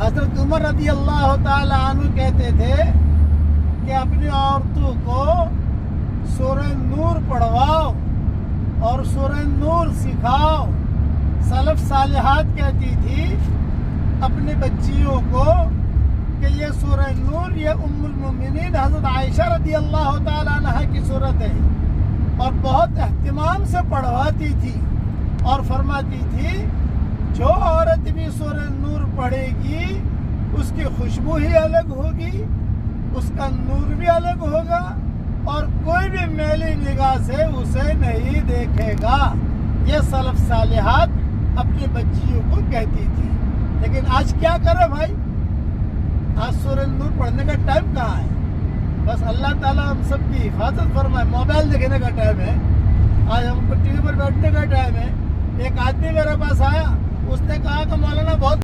حضرت عمر رضی اللہ تعالی عنہ کہتے تھے کہ اپنی عورتوں کو سورہ نور پڑھواؤ اور سورہ نور سکھاؤ۔ سلف صالحات کہتی تھی اپنی بچیوں کو کہ یہ سورہ نور یہ ام المومنین حضرت عائشہ رضی اللہ تعالی عنہ کی صورت ہے، اور بہت اہتمام سے پڑھواتی تھی اور فرماتی تھی جو عورت بھی سورہ نور پڑھے گی اس کی خوشبو ہی الگ ہوگی، اس کا نور بھی الگ ہوگا، اور کوئی بھی میلی نگاہ سے اسے نہیں دیکھے گا۔ یہ سلف صالحات اپنی بچیوں کو کہتی تھی۔ لیکن آج کیا کرے بھائی؟ آج سورہ نور پڑھنے کا ٹائم کہاں ہے؟ بس اللہ تعالیٰ ہم سب کی حفاظت فرمائے۔ موبائل دیکھنے کا ٹائم ہے، آج ہم کو ٹی وی پر بیٹھنے کا ٹائم ہے۔ ایک آدمی میرے پاس آیا، اس نے کہا کہ مولانا بہت